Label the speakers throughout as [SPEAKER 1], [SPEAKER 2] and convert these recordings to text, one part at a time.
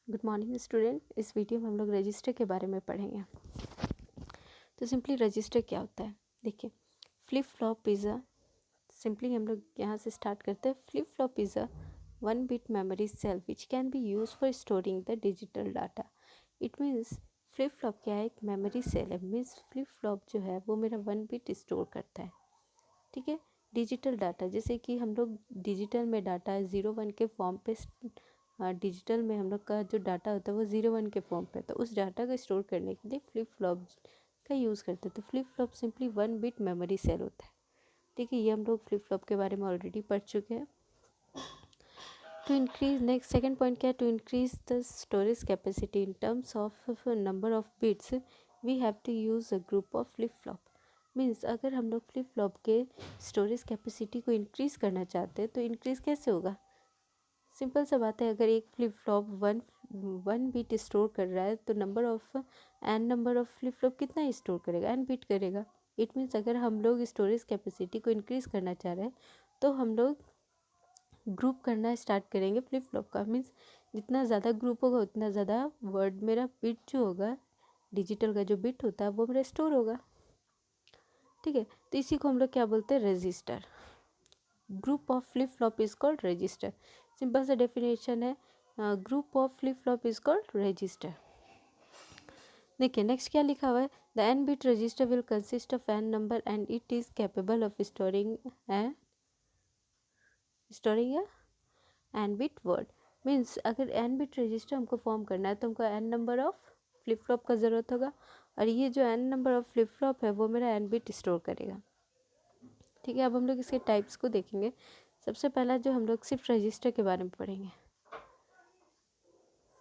[SPEAKER 1] Good morning student. इस video में हम लोग रजिस्टर के बारे में पढ़ेंगे। तो सिंपली रजिस्टर क्या होता है, देखिए flip flop is a, simply हम लोग यहाँ से स्टार्ट करते हैं। Flip flop is a 1 bit memory cell which can be use for storing the digital data. It means flip flop क्या है, एक मेमोरी सेल है। मीन्स फ्लिप फ्लॉप जो है वो मेरा 1 bit स्टोर करता है, ठीक है, डिजिटल डाटा। जैसे कि हम लोग डिजिटल में डाटा 0 1 के फॉर्म पे, डिजिटल में हम लोग का जो डाटा होता है वो 0 1 के फॉर्म पे, तो उस डाटा को स्टोर करने के लिए फ्लिप फ्लॉप का यूज़ करते हैं। तो flip flop simply 1 bit memory cell होता है, ठीक है। ये हम लोग फ्लिप फ्लॉप के बारे में ऑलरेडी पढ़ चुके हैं। To increase, next second point क्या है, to increase the storage capacity in terms of number of bits we have to use a group of flip flop. Means अगर हम लोग फ्लिप फ्लॉप के स्टोरेज कैपेसिटी को इंक्रीज़ करना चाहते हैं तो इंक्रीज़ कैसे होगा, सिंपल सा बात है। अगर एक flip flop one bit store कर रहा है तो नंबर ऑफ फ्लिप फ्लॉप कितना स्टोर करेगा, एन बिट करेगा। इट मीन्स अगर हम लोग स्टोरेज कैपेसिटी को इंक्रीज़ करना चाह रहे हैं तो हम लोग ग्रुप करना स्टार्ट करेंगे फ्लिप फ्लॉप का। मीन्स जितना ज़्यादा ग्रुप होगा उतना ज़्यादा वर्ड मेरा बिट जो होगा, डिजिटल का जो बिट होता है वो मेरा स्टोर होगा, ठीक है। तो इसी को हम लोग क्या बोलते हैं, register. Group of flip flop is called register. Simple सा डेफिनेशन है, group of flip flop is called register. देखिए नेक्स्ट क्या लिखा हुआ है, the N bit register will consist of N number and it is capable of storing N bit word. Means अगर N bit register हमको फॉर्म करना है तो हमको N number of flip flop का ज़रूरत होगा, और ये जो N number of flip flop है वो मेरा एन बिट स्टोर करेगा, ठीक है। अब हम लोग इसके टाइप्स को देखेंगे। सबसे पहला जो हम लोग शिफ्ट रजिस्टर के बारे में पढ़ेंगे,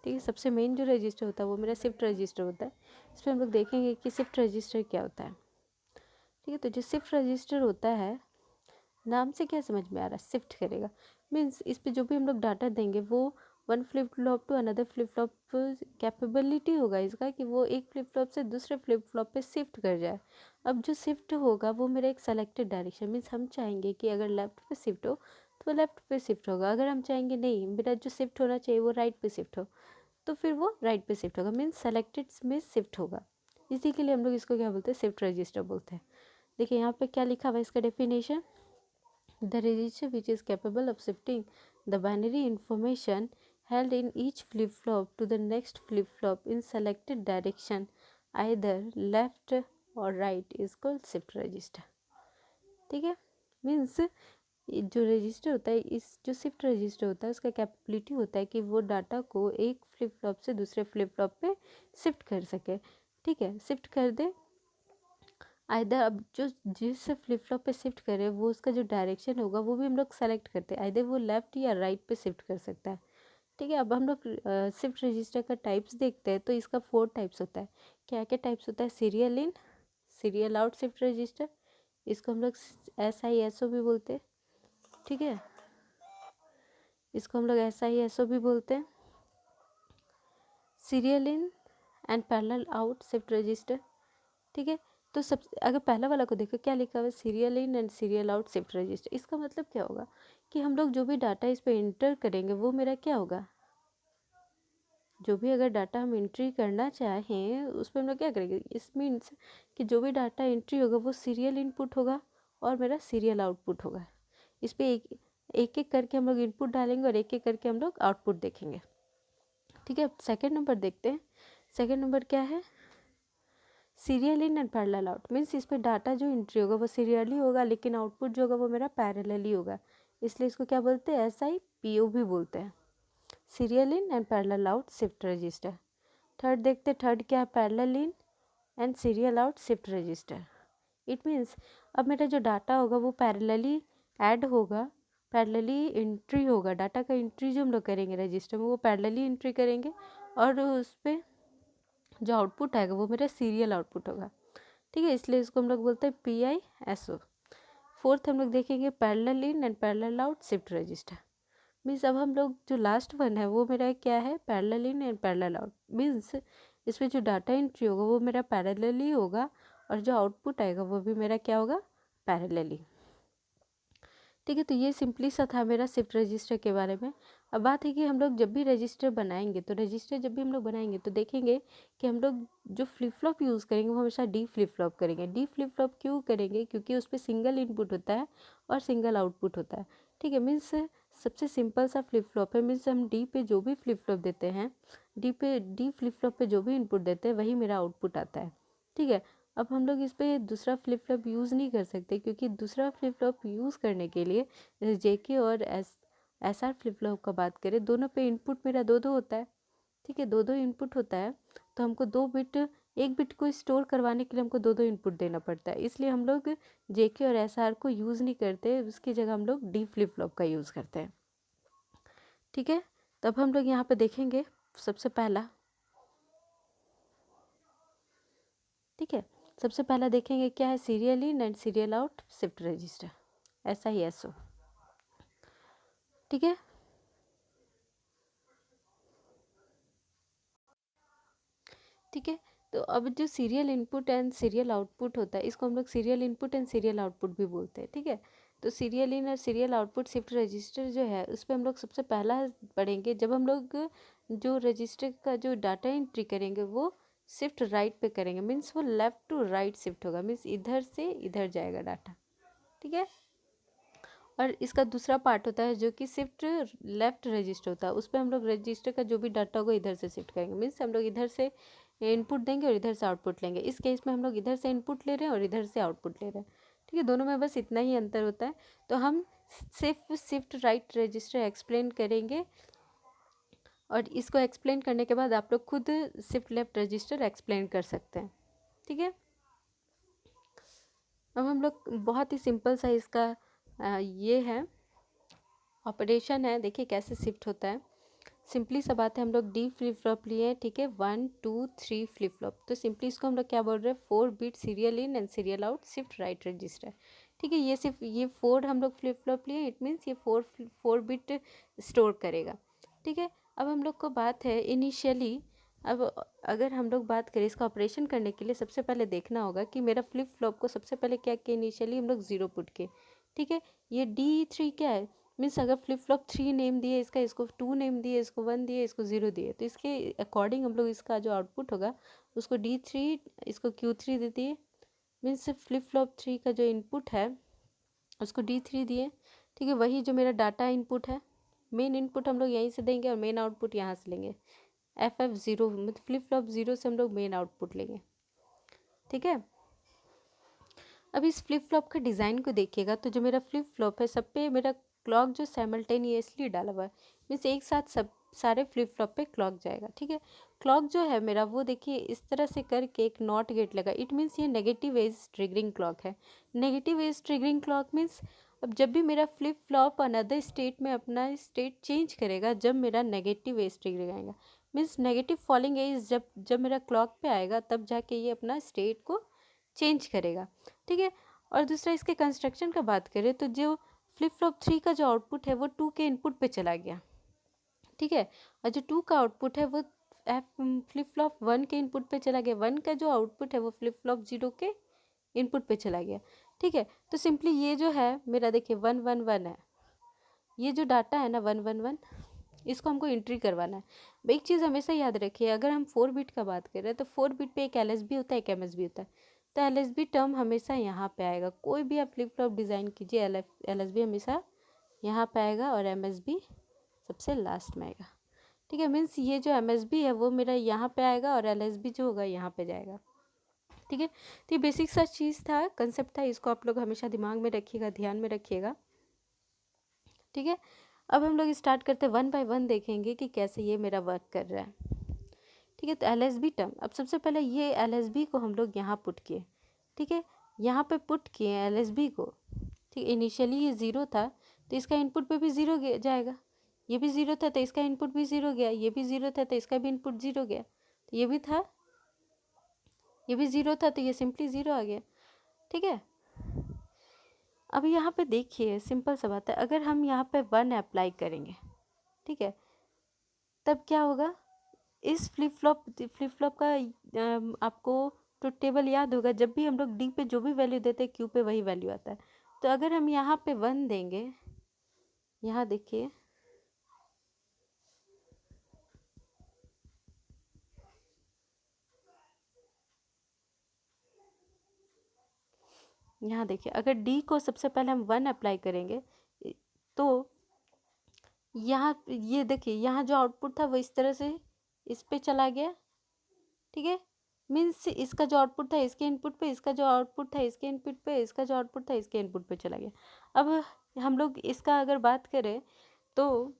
[SPEAKER 1] ठीक है। सबसे मेन जो रजिस्टर होता है वो मेरा शिफ्ट रजिस्टर होता है। इसमें हम लोग देखेंगे कि शिफ्ट रजिस्टर क्या होता है, ठीक है। तो जो शिफ्ट रजिस्टर होता है, नाम से क्या समझ में आ रहा है, शिफ्ट करेगा। मीन्स इस पे जो भी हम लोग डाटा देंगे वो one flip flop to another flip flop, capability होगा इसका कि वो एक फ्लिप फ्लॉप से दूसरे फ्लिप फ्लॉप पे शिफ्ट कर जाए। अब जो शिफ्ट होगा वो मेरा एक सेलेक्टेड डायरेक्शन, मीन्स हम चाहेंगे कि अगर लेफ्ट पे शिफ्ट हो तो लेफ्ट पे शिफ्ट होगा। अगर हम चाहेंगे नहीं मेरा जो शिफ्ट होना चाहिए वो राइट पे शिफ्ट हो तो फिर वो राइट पे शिफ्ट होगा, मीन्स सेलेक्टेड में शिफ्ट होगा। इसी के लिए हम लोग इसको क्या बोलते हैं, शिफ्ट रजिस्टर बोलते हैं। देखिए यहाँ पे क्या लिखा हुआ है इसका definition, the register which is capable of shifting the binary information held in each flip flop to the next flip flop in selected direction either left or right is called shift register, ठीक है। Means जो register होता है, इस जो shift register होता है उसका कैपेबिलिटी होता है कि वो डाटा को एक फ्लिप फ्लॉप से दूसरे फ्लिप फ्लॉप पे शिफ्ट कर सके, ठीक है, शिफ्ट कर दे। आइदर अब जो जिस फ्लिप फ्लॉप पे शिफ्ट करे वो उसका जो डायरेक्शन होगा वो भी हम लोग सेलेक्ट करते हैं, आइदर वो लेफ्ट या राइट पे शिफ्ट कर सकता है, ठीक है। अब हम लोग शिफ्ट रजिस्टर का टाइप्स देखते हैं। तो इसका 4 टाइप्स होता है। क्या क्या टाइप्स होता है, serial in, serial out shift register, इसको हम लोग SISO भी बोलते हैं, ठीक है। इसको हम लोग SISO भी बोलते हैं, serial in and parallel out shift register, ठीक है। तो सब अगर पहला वाला को देखो क्या लिखा हुआ है, serial in and serial out shift register. इसका मतलब क्या होगा कि हम लोग जो भी डाटा इस पर इंटर करेंगे वो मेरा क्या होगा, जो भी अगर डाटा हम एंट्री करना चाहें उस पर हम लोग क्या करेंगे, इस मीन्स कि जो भी डाटा एंट्री होगा वो सीरियल इनपुट होगा और मेरा सीरियल आउटपुट होगा। इस पर एक एक करके हम लोग इनपुट डालेंगे और एक एक करके हम लोग आउटपुट देखेंगे, ठीक है। अब सेकेंड नंबर देखते हैं। सेकेंड नंबर क्या है, serial in and parallel out. Means इस पर डाटा जो एंट्री होगा वो सीरियली होगा लेकिन आउटपुट जो होगा वो मेरा पैरेलली होगा, इसलिए इसको क्या बोलते हैं, SIPO भी बोलते हैं, serial in and parallel out shift register. Third देखते, थर्ड क्या है, parallel in and serial out shift register. It means अब मेरा जो डाटा होगा वो पैरेलली ऐड होगा, पैरेलली एंट्री होगा, डाटा का एंट्री जो हम लोग करेंगे रजिस्टर में वो पैरेलली एंट्री करेंगे और उस पर जो आउटपुट आएगा वो मेरा सीरियल आउटपुट होगा, ठीक है। इसलिए इसको हम लोग बोलते हैं PISO। फोर्थ हम लोग देखेंगे parallel in and parallel out shift register. Means अब हम लोग जो लास्ट वन है वो मेरा क्या है, parallel in and parallel out. Means इसमें जो डाटा एंट्री होगा वो मेरा पैरेलली होगा और जो आउटपुट आएगा वो भी मेरा क्या होगा, पैरेलली, ठीक है। तो ये सिंपली सा था मेरा शिफ्ट रजिस्टर के बारे में। अब बात है कि हम लोग जब भी रजिस्टर बनाएंगे तो रजिस्टर जब भी हम लोग बनाएंगे तो देखेंगे कि हम लोग जो फ्लिप फ्लॉप यूज़ करेंगे वो हमेशा डी फ्लिप फ्लॉप करेंगे। डी फ्लिप फ्लॉप क्यों करेंगे? क्योंकि उस पर सिंगल इनपुट होता है और सिंगल आउटपुट होता है। ठीक है, मीन्स सबसे सिंपल सा फ्लिप फ्लॉप है। मीन्स हम डी पे जो भी फ्लिप फ्लॉप देते हैं, डी फ्लिप फ्लॉप पे जो भी इनपुट देते हैं वही मेरा आउटपुट आता है। ठीक है, अब हम लोग इस पर दूसरा फ्लिप फ्लॉप यूज़ नहीं कर सकते, क्योंकि दूसरा फ्लिप फ्लॉप यूज़ करने के लिए जेके और एसआर फ्लिप फ्लॉप का बात करें, दोनों पे इनपुट मेरा दो दो होता है। ठीक है, दो दो इनपुट होता है, तो हमको एक बिट को स्टोर करवाने के लिए हमको दो दो इनपुट देना पड़ता है। इसलिए हम लोग जेके और एसआर को यूज़ नहीं करते, उसकी जगह हम लोग डी फ्लिप फ्लॉप का यूज़ करते हैं। ठीक है, तब हम लोग यहाँ पे देखेंगे सबसे पहला, ठीक है, सबसे पहला देखेंगे क्या है, serial in and serial out shift register, ऐसा ही एसओ। ठीक है, ठीक है, तो अब जो serial input and serial output होता है, इसको हम लोग serial input and serial output भी बोलते हैं। ठीक है, तो सीरियल इन और सीरियल आउटपुट शिफ्ट रजिस्टर जो है उस पर हम लोग सबसे पहला पढ़ेंगे, जब हम लोग जो रजिस्टर का जो डाटा एंट्री करेंगे वो शिफ्ट राइट पे करेंगे। मीन्स वो लेफ़्ट टू राइट शिफ्ट होगा, मीन्स इधर से इधर जाएगा डाटा। ठीक है, और इसका दूसरा पार्ट होता है जो कि शिफ्ट लेफ्ट रजिस्टर होता है, उस पर हम लोग रजिस्टर का जो भी डाटा होगा इधर से शिफ्ट करेंगे। मीन्स हम लोग इधर से इनपुट देंगे और इधर से आउटपुट लेंगे। इस केस में हम लोग इधर से इनपुट ले रहे हैं और इधर से आउटपुट ले रहे हैं। ठीक है, दोनों में बस इतना ही अंतर होता है। तो हम सिर्फ शिफ्ट राइट रजिस्टर एक्सप्लेन करेंगे, और इसको एक्सप्लेन करने के बाद आप लोग खुद शिफ्ट लेफ्ट रजिस्टर एक्सप्लेन कर सकते हैं। ठीक है, अब हम लोग बहुत ही सिंपल सा इसका ये है ऑपरेशन है, देखिए कैसे शिफ्ट होता है। सिंपली सा बात है, हम लोग डी फ्लिप फ्लॉप लिए हैं। ठीक है, 1 2 3 फ्लिप फ्लॉप, तो सिंपली इसको हम लोग क्या बोल रहे हैं, 4 bit serial in and serial out shift right register. ठीक है, ये सिर्फ ये 4 हम लोग फ्लिप फ्लॉप लिए, इट मीन्स ये 4 बिट स्टोर करेगा। ठीक है, अब हम लोग को बात है इनिशियली, अब अगर हम लोग बात करें इसका ऑपरेशन करने के लिए, सबसे पहले देखना होगा कि मेरा फ्लिप फ्लॉप को सबसे पहले क्या किया, इनिशियली हम लोग 0 पुट किए। ठीक है, ये D3 क्या है, मीन्स अगर फ्लिप फ्लॉप 3 नेम दिए इसका, इसको 2 नेम दिए, इसको 1 दिए, इसको 0 दिए, तो इसके अकॉर्डिंग हम लोग इसका जो आउटपुट होगा उसको D3, इसको Q3 दे दिए। मीन्स फ्लिप फ्लॉप 3 का जो इनपुट है उसको D3 दिए। ठीक है, वही जो मेरा डाटा इनपुट है, मेन इनपुट हम लोग यहीं से देंगे और मेन आउटपुट यहाँ से लेंगे। FF0 मतलब फ्लिप फ्लॉप 0 से हम लोग मेन आउटपुट लेंगे। ठीक है, अब इस फ्लिप फ्लॉप का डिज़ाइन को देखिएगा, तो जो मेरा फ्लिप फ्लॉप है सब पे मेरा क्लॉक जो साइमल्टेनियसली डाला हुआ है, मीन्स एक साथ सब सारे फ्लिप फ्लॉप पे क्लॉक जाएगा। ठीक है, क्लॉक जो है मेरा वो देखिए इस तरह से करके एक नॉट गेट लगा, इट मीन्स ये नेगेटिव एज ट्रिगरिंग क्लॉक है। Negative edge triggering clock means अब जब भी मेरा फ्लिप फ्लॉप अनदर स्टेट में अपना स्टेट चेंज करेगा, जब मेरा नेगेटिव एज ट्रिगर आएगा, मीन्स नेगेटिव फॉलिंग एज जब मेरा क्लॉक पे आएगा तब जाके ये अपना स्टेट को चेंज करेगा। ठीक है, और दूसरा इसके कंस्ट्रक्शन का बात करें तो जो फ्लिप फ्लॉप 3 का जो आउटपुट है वो 2 के इनपुट पे चला गया। ठीक है, और जो 2 का आउटपुट है वो फ्लिप फ्लॉप 1 के इनपुट पे चला गया। 1 का जो आउटपुट है वो फ्लिप फ्लॉप 0 के इनपुट पे चला गया। ठीक है, तो सिंपली ये जो है मेरा देखिए 1 1 1 है, ये जो डाटा है ना 1 1 1, इसको हमको एंट्री करवाना है। एक चीज़ हमेशा याद रखिए, अगर हम 4 बिट का बात कर रहे हैं तो 4 बिट पे एक LSB होता है, एक MSB होता है। तो LSB टर्म हमेशा यहाँ पे आएगा, कोई भी आप फ्लिप फ्लॉप डिज़ाइन कीजिए LSB हमेशा यहाँ पे आएगा और MSB सबसे लास्ट में आएगा। ठीक है, मीन्स ये जो MSB है वो मेरा यहाँ पे आएगा और LSB जो होगा यहाँ पे जाएगा। ठीक है, तो ये बेसिक सा चीज़ था, कंसेप्ट था, इसको आप लोग हमेशा दिमाग में रखिएगा, ध्यान में रखिएगा। ठीक है, अब हम लोग स्टार्ट करते हैं, 1 बाय 1 देखेंगे कि कैसे ये मेरा वर्क कर रहा है। ठीक है, तो LSB टर्म, अब सबसे पहले ये LSB को हम लोग यहाँ पुट किए। ठीक है, यहाँ पे पुट किए LSB को। ठीक, इनिशियली ये 0 था तो इसका इनपुट पे भी 0 जाएगा, ये भी 0 था तो इसका इनपुट भी 0 गया, ये भी 0 था तो इसका भी इनपुट 0 गया, तो ये भी था, ये भी 0 था तो ये सिंपली 0 आ गया। ठीक है, अब यहाँ पे देखिए सिंपल सा बात है, अगर हम यहाँ पे 1 अप्लाई करेंगे, ठीक है, तब क्या होगा, इस फ्लिप फ्लॉप का आपको ट्रुथ टेबल याद होगा, जब भी हम लोग डी पे जो भी वैल्यू देते हैं क्यू पे वही वैल्यू आता है। तो अगर हम यहाँ पे 1 देंगे, यहाँ देखिए यहाँ देखिए, अगर डी को सबसे पहले हम 1 अप्लाई करेंगे तो यहाँ ये देखिए, यहाँ जो आउटपुट था वो इस तरह से इस पे चला गया, ठीक है। मीन्स इसका जो आउटपुट था इसके इनपुट पे, इसका जो आउटपुट था इसके इनपुट पे, इसका जो आउटपुट था इसके इनपुट पे चला गया। अब हम लोग इसका अगर बात करें तो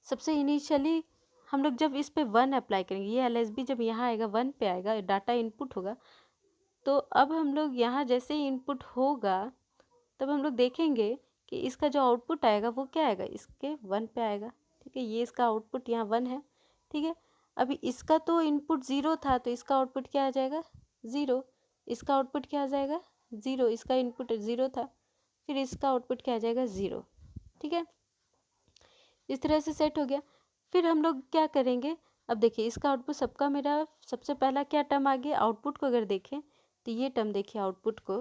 [SPEAKER 1] सबसे इनिशियली हम लोग जब इस पे 1 अप्लाई करेंगे, ये LSB जब यहाँ आएगा 1 पे आएगा, डाटा इनपुट होगा, तो अब हम लोग यहाँ जैसे ही इनपुट होगा तब हम लोग देखेंगे कि इसका जो आउटपुट आएगा वो क्या आएगा, इसके 1 पे आएगा, ठीक है। ये इसका आउटपुट यहाँ 1 है, ठीक है। अभी इसका तो इनपुट 0 था तो इसका आउटपुट क्या आ जाएगा, 0। इसका आउटपुट क्या आ जाएगा, 0। इसका इनपुट 0 था, फिर इसका आउटपुट क्या आ जाएगा, 0, ठीक है। इस तरह से सेट हो गया। फिर हम लोग क्या करेंगे, अब देखिए इसका आउटपुट सबका मेरा सबसे पहला क्या टर्म आ गया, आउटपुट को अगर देखें तो ये टर्म देखिए आउटपुट को,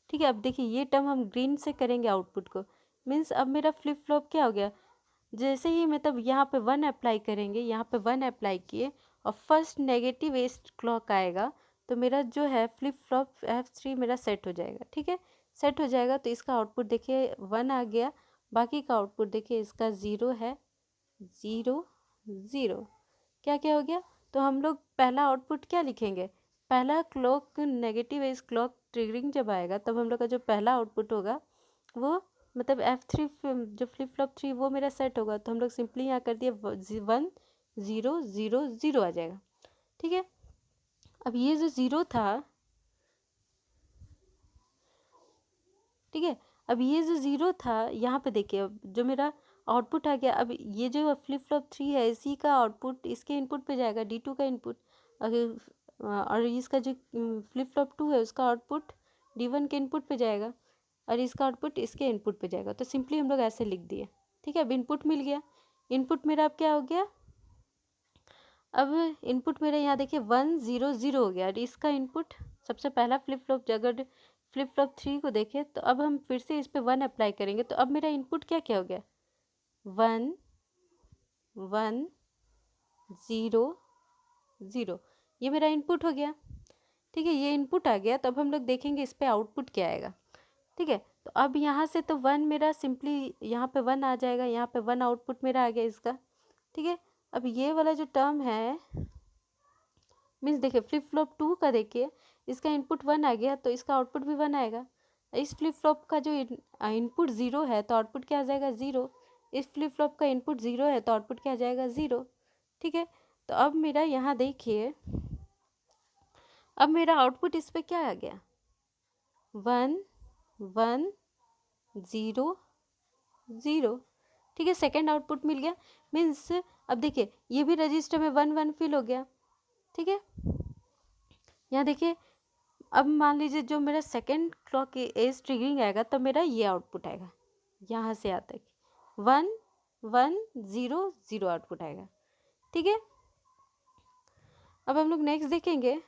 [SPEAKER 1] ठीक है। अब देखिए ये टर्म हम ग्रीन से करेंगे आउटपुट को, मीन्स अब मेरा फ्लिप फ्लॉप क्या हो गया, जैसे ही मतलब यहाँ पे 1 अप्लाई करेंगे, यहाँ पे 1 अप्लाई किए और फर्स्ट नेगेटिव एज क्लॉक आएगा तो मेरा जो है फ्लिप फ्लॉप F3 मेरा सेट हो जाएगा, ठीक है। सेट हो जाएगा तो इसका आउटपुट देखिए 1 आ गया, बाकी का आउटपुट देखिए इसका 0 है, 0 0, क्या क्या हो गया। तो हम लोग पहला आउटपुट क्या लिखेंगे, पहला clock negative edge clock triggering जब आएगा तब हम लोग का जो पहला आउटपुट होगा वो मतलब F3 जो फ्लिप फ्लॉप 3 वो मेरा सेट होगा, तो हम लोग सिंपली यहाँ कर दिए 1 0 0 0 आ जाएगा, ठीक है। अब ये जो 0 था, ठीक है, अब ये जो 0 था यहाँ पे देखिए, अब जो मेरा आउटपुट आ गया, अब ये जो फ्लिप फ्लॉप 3 है इसी का आउटपुट इसके इनपुट पे जाएगा, D2 का इनपुट, अगर और इसका जो फ्लिप फ्लॉप 2 है उसका आउटपुट D1 के इनपुट पे जाएगा और इसका आउटपुट इसके इनपुट पे जाएगा। तो सिंपली हम लोग ऐसे लिख दिए, ठीक है। अब इनपुट मिल गया, इनपुट मेरा अब क्या हो गया, अब इनपुट मेरा यहाँ देखिए 1 0 0 हो गया और इसका इनपुट सबसे पहला फ्लिप फ्लॉप, अगर फ्लिप फ्लॉप 3 को देखें तो अब हम फिर से इस पे 1 अप्लाई करेंगे तो अब मेरा इनपुट क्या क्या हो गया, 1 1 0 0, ये मेरा इनपुट हो गया, ठीक है। ये इनपुट आ गया तो अब हम लोग देखेंगे इस पे आउटपुट क्या आएगा, ठीक है। तो अब यहाँ से तो 1 मेरा सिंपली यहाँ पे 1 आ जाएगा, यहाँ पे 1 आउटपुट मेरा आ गया इसका, ठीक है। अब ये वाला जो टर्म है मीन्स देखिए फ्लिप फ्लॉप 2 का देखिए इसका इनपुट 1 आ गया तो इसका आउटपुट भी 1 आएगा। इस फ्लिप फ्लॉप का जो इनपुट 0 है तो आउटपुट क्या आ जाएगा, 0। इस फ्लिप फ्लॉप का इनपुट 0 है तो आउटपुट क्या आ जाएगा, 0, ठीक है। तो अब मेरा यहाँ देखिए, अब मेरा आउटपुट इस पे क्या आ गया, 1 1 0 0, ठीक है। सेकेंड आउटपुट मिल गया, मीन्स अब देखिए ये भी रजिस्टर में 1 1 फिल हो गया, ठीक है। यहाँ देखिए अब मान लीजिए जो मेरा सेकेंड क्लॉक एज ट्रिगरिंग आएगा तो मेरा ये आउटपुट आएगा, यहाँ से आता है 1 1 0 0 आउटपुट आएगा, ठीक है। अब हम लोग नेक्स्ट देखेंगे,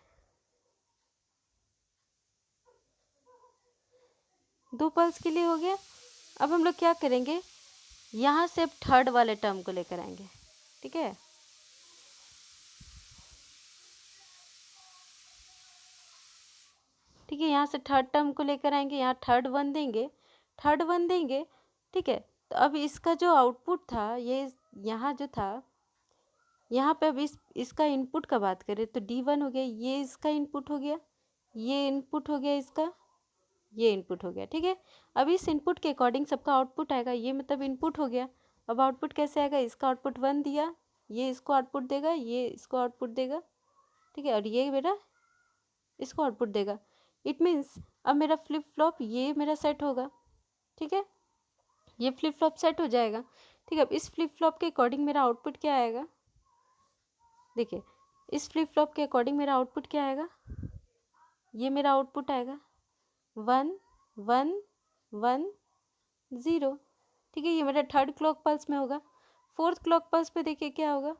[SPEAKER 1] 2 पल्स के लिए हो गया। अब हम लोग क्या करेंगे, यहाँ से अब थर्ड वाले टर्म को लेकर आएंगे, ठीक है। ठीक है, यहाँ से थर्ड टर्म को लेकर आएंगे, यहाँ थर्ड 1 देंगे, थर्ड 1 देंगे, ठीक है। तो अब इसका जो आउटपुट था ये यहाँ जो था, यहाँ पे अब इसका इनपुट का बात करें तो D1 हो गया, ये इसका इनपुट हो गया, ये इनपुट हो गया इसका, ये इनपुट हो गया, ठीक है। अब इस इनपुट के अकॉर्डिंग सबका आउटपुट आएगा, ये मतलब इनपुट हो गया। अब आउटपुट कैसे आएगा, इसका आउटपुट 1 दिया, ये इसको आउटपुट देगा, ये इसको आउटपुट देगा, ठीक है, और ये मेरा इसको आउटपुट देगा। इट मीन्स अब मेरा फ्लिप फ्लॉप ये मेरा सेट होगा, ठीक है, ये फ्लिप फ्लॉप सेट हो जाएगा, ठीक है। अब इस फ्लिप फ्लॉप के अकॉर्डिंग मेरा आउटपुट क्या आएगा, देखिए इस फ्लिप फ्लॉप के अकॉर्डिंग मेरा आउटपुट क्या आएगा, ये मेरा आउटपुट आएगा 1 1 1 0, ठीक है। ये मेरा थर्ड क्लॉक पल्स में होगा। फोर्थ क्लॉक पल्स पे देखिए क्या होगा,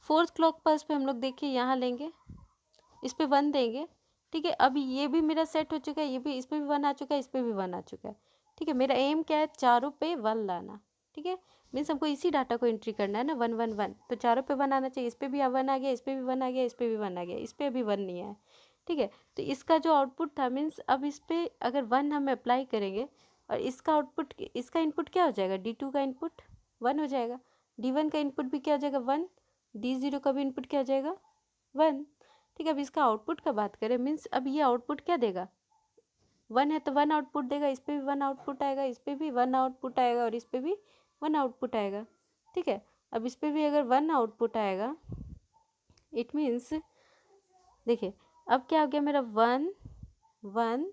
[SPEAKER 1] फोर्थ क्लॉक पल्स पे हम लोग देखिए यहाँ लेंगे, इस पे 1 देंगे, ठीक है। अभी ये भी मेरा सेट हो चुका है, ये भी इस पे भी 1 आ चुका है, इस पे भी 1 आ चुका है, ठीक है, मेरा एम क्या है, चारों पे 1 लाना। ठीक है, मीन्स हमको इसी डाटा को एंट्री करना है ना, 1 1 1, तो चारों पे 1 आना चाहिए। इस पर भी 1 आ गया, इस पर भी 1 आ गया, इस पर भी 1 आ गया, इस पर अभी 1 नहीं आया। ठीक है, तो इसका जो आउटपुट था, मीन्स अब इस पर अगर 1 हम अप्लाई करेंगे और इसका आउटपुट, इसका इनपुट क्या हो जाएगा, D2 का इनपुट 1 हो जाएगा, D1 का इनपुट भी क्या हो जाएगा 1, D0 का भी इनपुट क्या हो जाएगा 1। ठीक है, अब इसका आउटपुट का बात करें, मीन्स अब ये आउटपुट क्या देगा, 1 है तो 1 आउटपुट देगा, इस पर भी 1 आउटपुट आएगा, इस पर भी 1 आउटपुट आएगा और इस पर भी 1 आउटपुट आएगा। ठीक है, अब इस पर भी अगर 1 आउटपुट आएगा, इट मीन्स देखिए अब क्या हो गया मेरा 1 1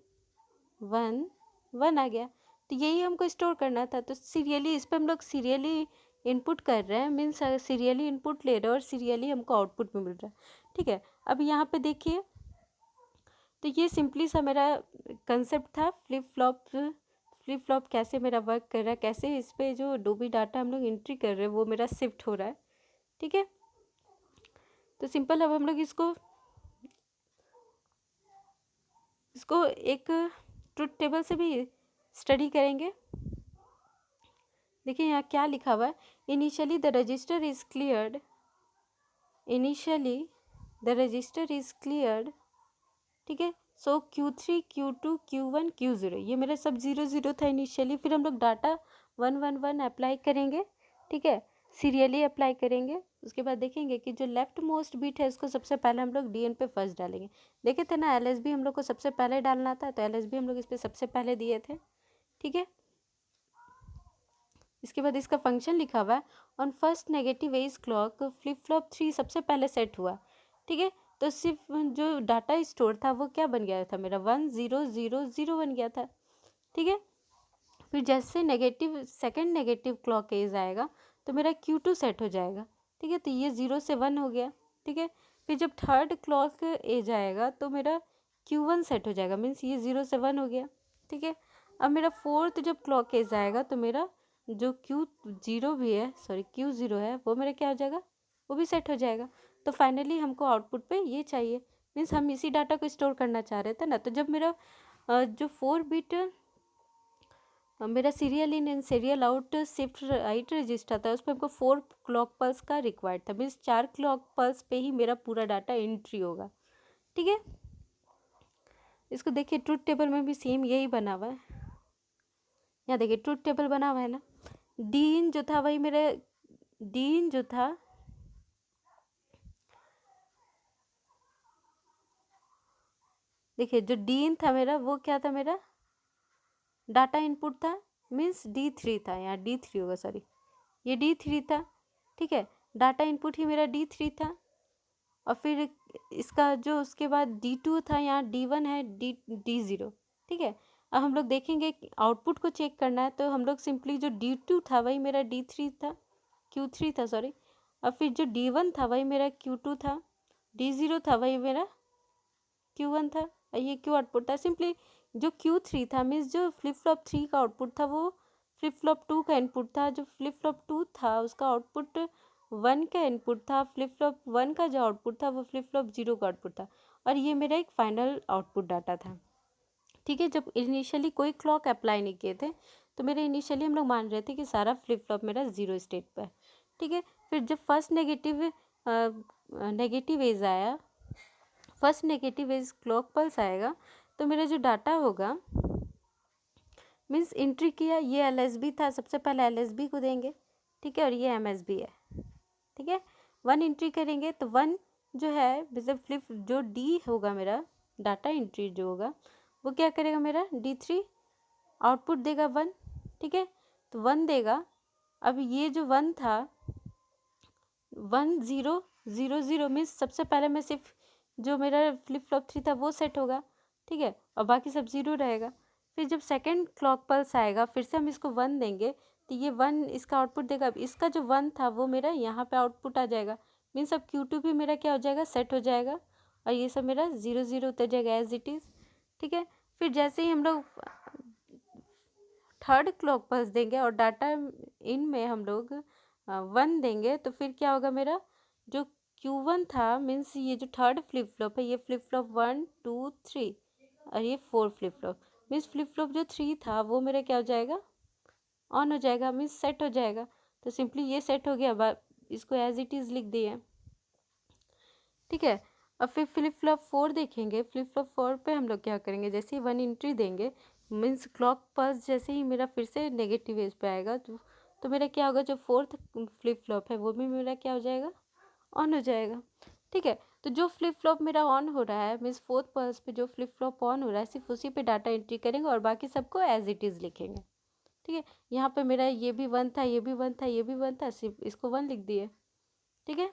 [SPEAKER 1] 1 1 आ गया। तो यही हमको स्टोर करना था, तो सीरियली इस पर हम लोग सीरियली इनपुट कर रहे हैं, मीन्स सीरियली इनपुट ले रहे हैं और सीरियली हमको आउटपुट भी मिल रहा है। ठीक है, अब यहाँ पे देखिए, तो ये सिंपली सा मेरा कंसेप्ट था फ्लिप फ्लॉप कैसे मेरा वर्क कर रहा है, कैसे इस पर जो डोबी डाटा हम लोग एंट्री कर रहे हैं वो मेरा शिफ्ट हो रहा है। ठीक है, तो सिंपल अब हम लोग इसको एक ट्रुथ टेबल से भी स्टडी करेंगे। देखिए यहाँ क्या लिखा हुआ है, initially the register is cleared, initially the register is cleared. ठीक है, सो Q3 Q2 Q1 Q0 ये मेरा सब 0 0 था इनिशियली। फिर हम लोग डाटा 1 1 1 अप्लाई करेंगे। ठीक है, सीरियली अप्लाई करेंगे। उसके बाद देखेंगे कि जो लेफ्ट मोस्ट बिट है उसको सबसे पहले हम लोग DN पे फर्स्ट डालेंगे। देखे थे ना, LSB हम लोग को सबसे पहले डालना था, तो LSB हम लोग इस पर सबसे पहले दिए थे। ठीक है, इसके बाद इसका फंक्शन लिखा हुआ है, on first negative edge clock flip flop 3 सबसे पहले सेट हुआ। ठीक है, तो सिर्फ जो डाटा स्टोर था वो क्या बन गया था मेरा 1 0 0 0 बन गया था। ठीक है, फिर जैसे सेकंड नेगेटिव क्लॉक एज आएगा तो मेरा Q2 सेट हो जाएगा। ठीक है, तो ये 0 से 1 हो गया। ठीक है, फिर जब थर्ड क्लॉक एज आएगा तो मेरा Q1 सेट हो जाएगा, मीन्स ये 0 से 1 हो गया। ठीक है, अब मेरा फोर्थ जब क्लॉक एज आएगा तो मेरा जो Q0 भी है, सॉरी Q0 है, वो मेरा क्या हो जाएगा, वो भी सेट हो जाएगा। तो फाइनली हमको आउटपुट पे ये चाहिए, मीन्स हम इसी डाटा को स्टोर करना चाह रहे थे ना। तो जब मेरा जो 4 बिट मेरा serial in and serial out shift right register था, उस पर हमको 4 क्लॉक पल्स का रिक्वायर्ड था, मीन्स 4 क्लॉक पल्स पे ही मेरा पूरा डाटा एंट्री होगा। ठीक है, इसको देखिए ट्रुथ टेबल में भी सेम यही बना हुआ है। यहाँ देखिए ट्रुथ टेबल बना हुआ है ना, डीन जो था वही मेरे डीन जो था देखिए जो डीन था मेरा वो क्या था, मेरा डाटा इनपुट था, मीन्स D3 था, यहाँ D3 होगा, सॉरी ये D3 था। ठीक है, डाटा इनपुट ही मेरा D3 था, और फिर इसका जो उसके बाद D2 था, यहाँ D1 है, D0। ठीक है, अब हम लोग देखेंगे आउटपुट को चेक करना है, तो हम लोग सिंपली जो D2 था वही मेरा D3 था, Q3 था सॉरी, और फिर जो D1 था वही मेरा Q2 था, D0 था वही मेरा Q1 था, और ये Q आउटपुट था। सिंपली जो Q3 था, मीन्स जो फ्लिप फ्लॉप 3 का आउटपुट था वो फ्लिप फ्लॉप 2 का इनपुट था, जो फ्लिप फ्लॉप 2 था उसका आउटपुट 1 का इनपुट था, फ्लिप फ्लॉप 1 का जो आउटपुट था वो फ्लिप फ्लॉप 0 का आउटपुट था, और ये मेरा एक फाइनल आउटपुट डाटा था। ठीक है, जब इनिशियली कोई क्लॉक अप्लाई नहीं किए थे तो मेरे इनिशियली हम लोग मान रहे थे कि सारा फ्लिप फ्लॉप मेरा 0 स्टेट पर है। ठीक है, फिर जब फर्स्ट नेगेटिव एज आया, first negative edge clock pulse आएगा, तो मेरा जो डाटा होगा, मीन्स एंट्री किया, ये LSB था, सबसे पहले LSB को देंगे। ठीक है, और ये MSB है। ठीक है, 1 एंट्री करेंगे तो 1 जो है मतलब फ्लिप जो D होगा मेरा डाटा एंट्री जो होगा वो क्या करेगा, मेरा D3 आउटपुट देगा 1। ठीक है, तो 1 देगा। अब ये जो 1 था 1 0 0 0 मीन्स सबसे पहले मैं सिर्फ जो मेरा फ्लिप फ्लॉप 3 था वो सेट होगा। ठीक है, और बाकी सब 0 रहेगा। फिर जब सेकंड क्लॉक पल्स आएगा फिर से हम इसको 1 देंगे, तो ये 1 इसका आउटपुट देगा। अब इसका जो 1 था वो मेरा यहाँ पे आउटपुट आ जाएगा, मीन्स अब Q2 भी मेरा क्या हो जाएगा, सेट हो जाएगा, और ये सब मेरा 0 0 उतर जाएगा एज इट इज़। ठीक है, फिर जैसे ही हम लोग थर्ड क्लॉक पल्स देंगे और डाटा इन में हम लोग 1 देंगे, तो फिर क्या होगा, मेरा जो Q1 था, मीन्स ये जो थर्ड फ्लिप फ्लॉप है, ये फ्लिप फ्लॉप 1 2 3 और ये 4 flip flop, means flip flop जो 3 था वो मेरा क्या हो जाएगा, ऑन हो जाएगा, मीन्स सेट हो जाएगा। तो सिंपली ये सेट हो गया, इसको एज इट इज़ लिख दिए, ठीक है। अब फिर फ्लिप फ्लॉप 4 देखेंगे। फ्लिप फ्लॉप 4 पे हम लोग क्या करेंगे, जैसे ही 1 एंट्री देंगे मीन्स क्लॉक पल्स जैसे ही मेरा फिर से नेगेटिव एज पे आएगा तो मेरा क्या होगा, जो 4th फ्लिप फ्लॉप है वो भी मेरा क्या हो जाएगा, ऑन हो जाएगा, ठीक है। तो जो फ्लिप फ्लॉप मेरा ऑन हो रहा है मीन्स 4th पल्स पे जो फ्लिप फ्लॉप ऑन हो रहा है सिर्फ उसी पे डाटा एंट्री करेंगे और बाकी सबको एज इट इज़ लिखेंगे, ठीक है। यहाँ पे मेरा ये भी 1 था, ये भी 1 था, ये भी 1 था, सिर्फ इसको 1 लिख दिए, ठीक है।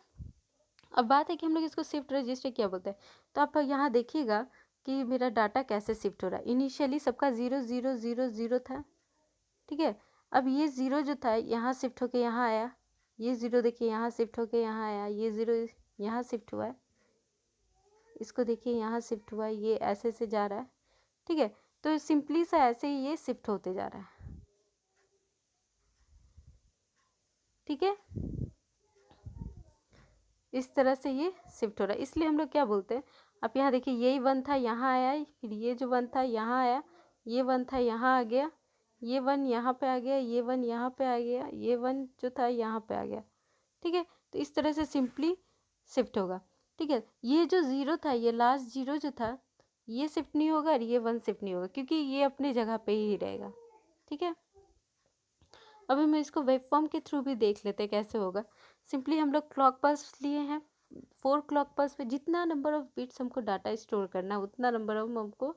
[SPEAKER 1] अब बात है कि हम लोग इसको शिफ्ट रजिस्टर क्या बोलते हैं। तो आप यहाँ देखिएगा कि मेरा डाटा कैसे शिफ्ट हो रहा है। इनिशियली सबका 0 0 0 0 था, ठीक है। अब ये 0 जो था यहाँ शिफ्ट होके यहाँ आया, ये 0 देखिए यहाँ शिफ्ट होके यहाँ आया, ये 0 यहाँ शिफ्ट हुआ है, इसको देखिए यहाँ शिफ्ट हुआ है, ये ऐसे से जा रहा है, ठीक है। तो सिंपली सा ऐसे ही ये शिफ्ट होते जा रहा है, ठीक है। इस तरह से ये शिफ्ट हो रहा है, इसलिए हम लोग क्या बोलते हैं, आप यहाँ देखिए यही 1 था यहाँ आया, फिर ये जो 1 था यहाँ आया, ये 1 था यहाँ आ गया, ये 1 यहाँ पे आ गया, ये 1 यहाँ पे आ गया, ये 1 जो था यहाँ पे आ गया, ठीक है। तो इस तरह से सिंपली शिफ्ट होगा, ठीक है। ये जो 0 था, ये लास्ट 0 जो था ये शिफ्ट नहीं होगा और ये 1 शिफ्ट नहीं होगा क्योंकि ये अपने जगह पे ही रहेगा, ठीक है। अभी मैं इसको वेब फॉर्म के थ्रू भी देख लेते हैं कैसे होगा। सिंपली हम लोग क्लॉक पल्स लिए हैं, 4 क्लॉक पल्स पे जितना नंबर ऑफ बिट्स हमको डाटा स्टोर करना है उतना नंबर ऑफ हमको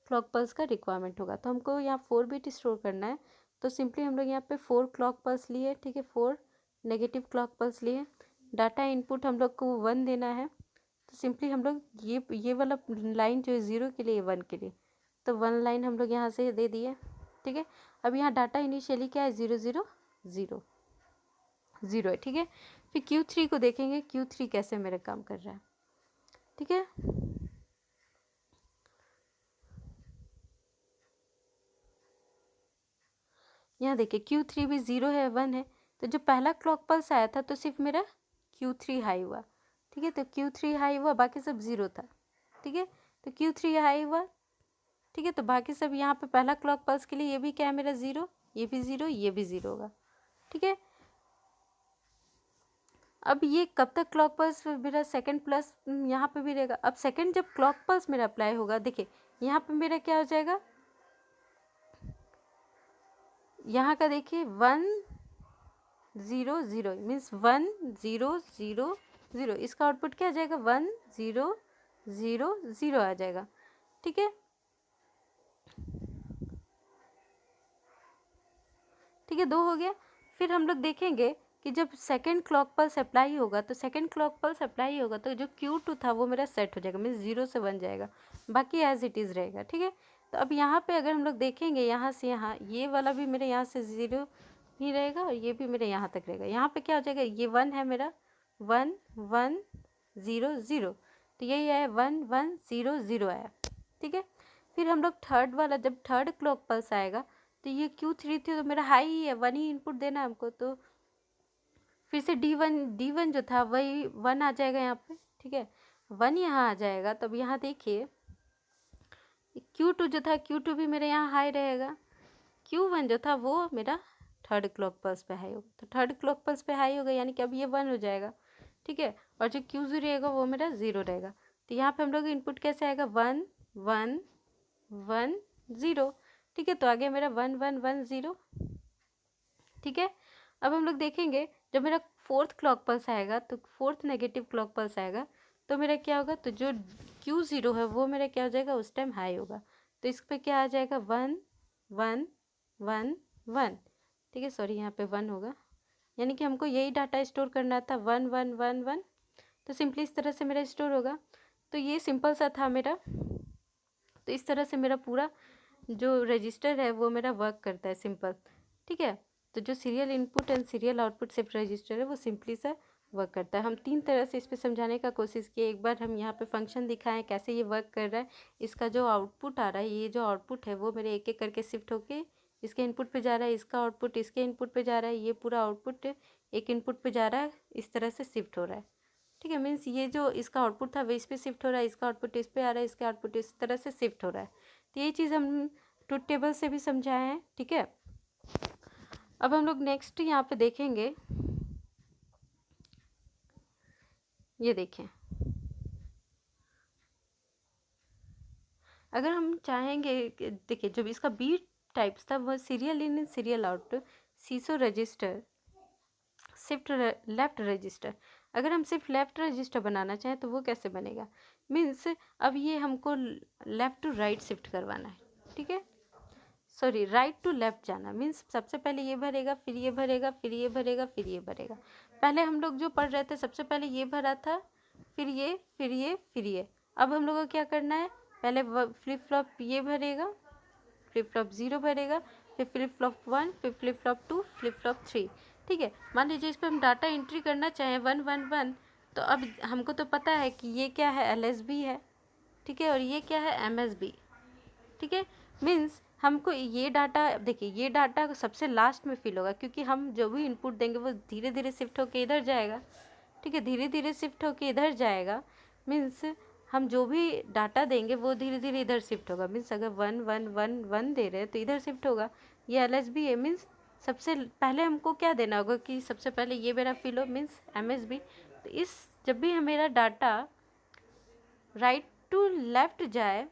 [SPEAKER 1] क्लॉक पल्स का रिक्वायरमेंट होगा। तो हमको यहाँ 4 बिट स्टोर करना है, तो सिंपली हम लोग यहाँ पे 4 क्लॉक पल्स लिए, ठीक है, 4 नेगेटिव क्लॉक पल्स लिए। डाटा इनपुट हम लोग को 1 देना है, तो सिंपली हम लोग ये वाला लाइन जो है 0 के लिए 1 के लिए, तो 1 लाइन हम लोग यहाँ से दे दिए, ठीक है। अब यहाँ डाटा इनिशियली क्या है, 0 0 0 0 है, ठीक है। फिर Q3 को देखेंगे, Q3 कैसे मेरा काम कर रहा है, ठीक है। यहाँ देखिए Q3 भी 0 है 1 है, तो जो पहला क्लॉक पल्स आया था तो सिर्फ मेरा Q3 हाई हुआ, ठीक है। तो Q3 हाई हुआ, बाकी सब 0 था, ठीक है। तो Q3 हाई हुआ, ठीक है। तो बाकी सब यहाँ पे पहला क्लॉक पल्स के लिए ये भी क्या है मेरा 0, ये भी 0, ये भी 0 होगा, ठीक है। अब ये कब तक क्लॉक पल्स मेरा सेकंड प्लस यहाँ पे भी रहेगा। अब सेकंड जब क्लॉक पल्स मेरा अप्लाई होगा, देखिए यहाँ पे मेरा क्या हो जाएगा, यहाँ का देखिए 1 0 0 मीन्स 1 0 0 0, इसका आउटपुट क्या आ जाएगा 1 0 0 0 आ जाएगा, ठीक है, ठीक है। 2 हो गया। फिर हम लोग देखेंगे कि जब सेकंड क्लॉक पल्स अप्लाई होगा, तो सेकंड क्लॉक पल्स अप्लाई होगा तो जो Q2 था वो मेरा सेट हो जाएगा, मीन्स 0 से 1 जाएगा, बाकी एज इट इज़ रहेगा, ठीक है। तो अब यहाँ पे अगर हम लोग देखेंगे यहाँ से यहाँ, ये वाला भी मेरे यहाँ से 0 ही रहेगा और ये भी मेरे यहाँ तक रहेगा। यहाँ पे क्या हो जाएगा, ये 1 है मेरा, 1 1 0 0, तो यही आया 1 1 0 0 आया, ठीक है। फिर हम लोग थर्ड वाला, जब थर्ड क्लॉक पल्स आएगा तो ये Q3 थी तो मेरा हाई ही है, 1 ही इनपुट देना है हमको, तो फिर से D1 जो था वही 1 आ जाएगा यहाँ पे, ठीक है, 1 यहाँ आ जाएगा। तब यहाँ देखिए Q2 जो था, Q2 भी मेरे यहाँ हाई रहेगा, Q1 जो था वो मेरा थर्ड क्लॉक पल्स पे हाई होगा, तो थर्ड क्लॉक पल्स पे हाई होगा यानी कि अब ये 1 हो जाएगा, ठीक है। और जो Q0 रहेगा वो मेरा 0 रहेगा। तो यहाँ पे हम लोग इनपुट कैसे आएगा, 1 1 1 0, ठीक है। तो आगे मेरा 1 1 1 0, ठीक है। अब हम लोग देखेंगे जब मेरा 4th क्लॉक पल्स आएगा, तो 4th नेगेटिव क्लॉक पल्स आएगा तो मेरा क्या होगा, तो जो Q0 है वो मेरा क्या हो जाएगा, उस टाइम हाई होगा, तो इस पर क्या आ जाएगा 1 1 1 1, ठीक है। सॉरी यहाँ पे 1 होगा, यानी कि हमको यही डाटा स्टोर करना था 1 1 1 1, तो सिंपली इस तरह से मेरा स्टोर होगा। तो ये सिंपल सा था मेरा। तो इस तरह से मेरा पूरा जो रजिस्टर है वो मेरा वर्क करता है, सिंपल, ठीक है। तो जो serial input and serial output shift register है वो सिंपली सा वर्क करता है। हम 3 तरह से इस पर समझाने का कोशिश किए। एक बार हम यहाँ पे फंक्शन दिखाएं कैसे ये वर्क कर रहा है, इसका जो आउटपुट आ रहा है, ये जो आउटपुट है वो मेरे एक एक करके शिफ्ट होके इसके इनपुट पे जा रहा है, इसका आउटपुट इसके इनपुट पे जा रहा है, ये पूरा आउटपुट एक इनपुट पे जा रहा है, इस तरह से शिफ्ट हो रहा है, ठीक है। मीन्स ये जो इसका आउटपुट था वो इस पर शिफ्ट हो रहा है, इसका आउटपुट इस पर आ रहा है, इसका आउटपुट इस तरह से शिफ्ट हो रहा है। तो ये चीज़ हम ट्रुथ टेबल से भी समझाए हैं, ठीक है। अब हम लोग नेक्स्ट यहाँ पे देखेंगे, ये देखें, अगर हम चाहेंगे, देखिए जब इसका बी टाइप्स था वह serial in serial out, seesaw register, shift left register. अगर हम सिर्फ लेफ्ट रजिस्टर बनाना चाहें तो वो कैसे बनेगा, मीन्स अब ये हमको लेफ्ट टू राइट शिफ्ट करवाना है, ठीक है, सॉरी राइट टू लेफ्ट जाना, मीन्स सबसे पहले ये भरेगा, फिर ये भरेगा, फिर ये भरेगा, फिर ये भरेगा। पहले हम लोग जो पढ़ रहे थे सबसे पहले ये भरा था, फिर ये, फिर ये, फिर ये। अब हम लोग को क्या करना है, पहले फ्लिप फ्लॉप ये भरेगा, फ्लिप फ्लॉप 0 भरेगा, फिर फ्लिप फ्लॉप 1, फिर फ्लिप फ्लॉप 2, फ्लिप फ्लॉप 3, ठीक है। मान लीजिए इस पर हम डाटा एंट्री करना चाहें 1 1 1, तो अब हमको तो पता है कि ये क्या है, LSB है, ठीक है, और ये क्या है, MSB, ठीक है। मीन्स हमको ये डाटा, देखिए ये डाटा सबसे लास्ट में फिल होगा, क्योंकि हम जो भी इनपुट देंगे वो धीरे धीरे शिफ्ट होके इधर जाएगा, ठीक है, धीरे धीरे शिफ्ट होके इधर जाएगा। मीन्स हम जो भी डाटा देंगे वो धीरे धीरे इधर शिफ्ट होगा। मीन्स अगर 1 1 1 1 दे रहे हैं तो इधर शिफ्ट होगा, ये LSB है। मीन्स सबसे पहले हमको क्या देना होगा कि सबसे पहले ये मेरा फिल हो, मीन्स MSB। तो इस जब भी मेरा डाटा राइट टू लेफ्ट जाए,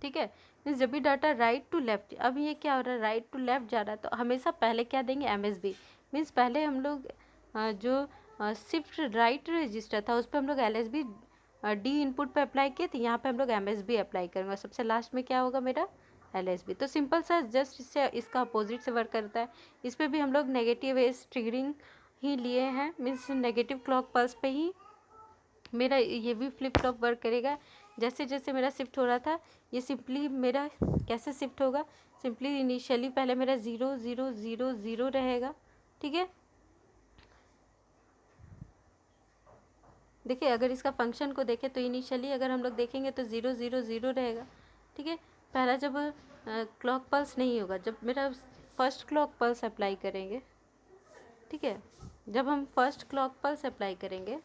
[SPEAKER 1] ठीक है, मीन्स जब भी डाटा राइट टू लेफ्ट, अब ये क्या हो रहा है, राइट टू लेफ्ट जा रहा है, तो हमेशा पहले क्या देंगे, MSB। मीन्स पहले हम लोग जो शिफ्ट राइट रजिस्टर था उस पर हम लोग LSB D इनपुट पे अप्लाई किए थे, यहाँ पे हम लोग MSB अप्लाई करेंगे, सबसे लास्ट में क्या होगा मेरा, LSB। तो सिंपल सा जस्ट इससे इसका अपोजिट से वर्क करता है। इस पर भी हम लोग नेगेटिव एज ट्रिगरिंग ही लिए हैं, मीन्स नेगेटिव क्लॉक पल्स पे ही मेरा ये भी फ्लिप फ्लॉप वर्क करेगा। जैसे जैसे मेरा शिफ्ट हो रहा था, ये सिंपली मेरा कैसे शिफ्ट होगा, सिंपली इनिशियली पहले मेरा 0 0 0 0 रहेगा, ठीक है। देखिए अगर इसका फंक्शन को देखें तो इनिशियली अगर हम लोग देखेंगे तो 0 0 0 रहेगा, ठीक है। पहला जब क्लॉक पल्स नहीं होगा, जब मेरा फर्स्ट क्लॉक पल्स अप्लाई करेंगे, ठीक है, जब हम फर्स्ट क्लॉक पल्स अप्लाई करेंगे,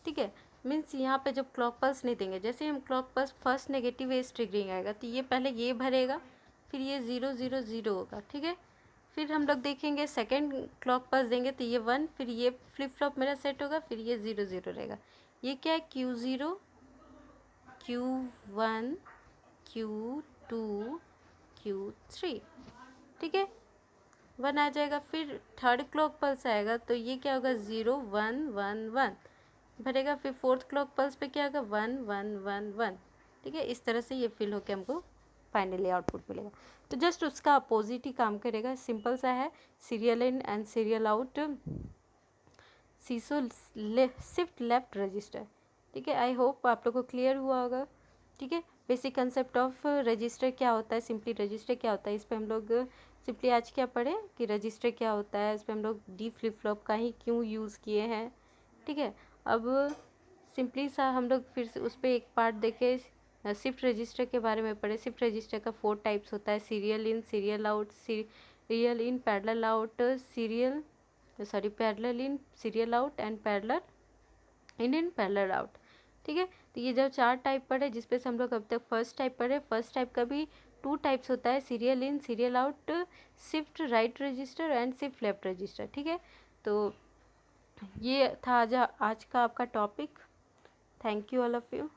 [SPEAKER 1] ठीक है, मीन्स यहाँ पे जब क्लॉक पल्स नहीं देंगे, जैसे हम clock pulse first negative edge triggering आएगा तो ये पहले ये भरेगा, फिर ये 0 0 0 होगा, ठीक है। फिर हम लोग देखेंगे सेकेंड क्लॉक पल्स देंगे तो ये 1, फिर ये फ्लिप फ्लॉप मेरा सेट होगा, फिर ये 0 0 रहेगा। ये क्या है, Q0 Q1 Q2 Q3, ठीक है, 1 आ जाएगा। फिर थर्ड क्लॉक पल्स आएगा तो ये क्या होगा, 0 1 1 1 भरेगा। फिर फोर्थ क्लॉक पल्स पे क्या होगा, 1 1 1 1, ठीक है। इस तरह से ये फिल होकर हमको फाइनली आउटपुट मिलेगा। तो जस्ट उसका अपोजिट ही काम करेगा, सिंपल सा है, serial in and serial out, seesaw shift left register, ठीक है। आई होप आप लोग को क्लियर हुआ होगा, ठीक है। बेसिक कंसेप्ट ऑफ रजिस्टर क्या होता है, सिंपली रजिस्टर क्या होता है, इस पर हम लोग सिंपली आज क्या पढ़े कि रजिस्टर क्या होता है, इस पर हम लोग डी फ्लिप फ्लॉप का ही क्यों यूज़ किए हैं, ठीक है। अब सिंपली सा हम लोग फिर से उस पर एक पार्ट देखे, शिफ्ट रजिस्टर के बारे में पढ़े। शिफ्ट रजिस्टर का 4 टाइप्स होता है, serial in, serial out, serial in, parallel out, parallel in, serial out and parallel in parallel out, ठीक है। तो ये जब 4 टाइप पढ़े, जिसपे से हम लोग अब तक फर्स्ट टाइप पढ़े, फर्स्ट टाइप का भी 2 टाइप्स होता है, serial in, serial out, shift right register and shift left register, ठीक है। तो ये था आज का आपका topic. Thank you all of you.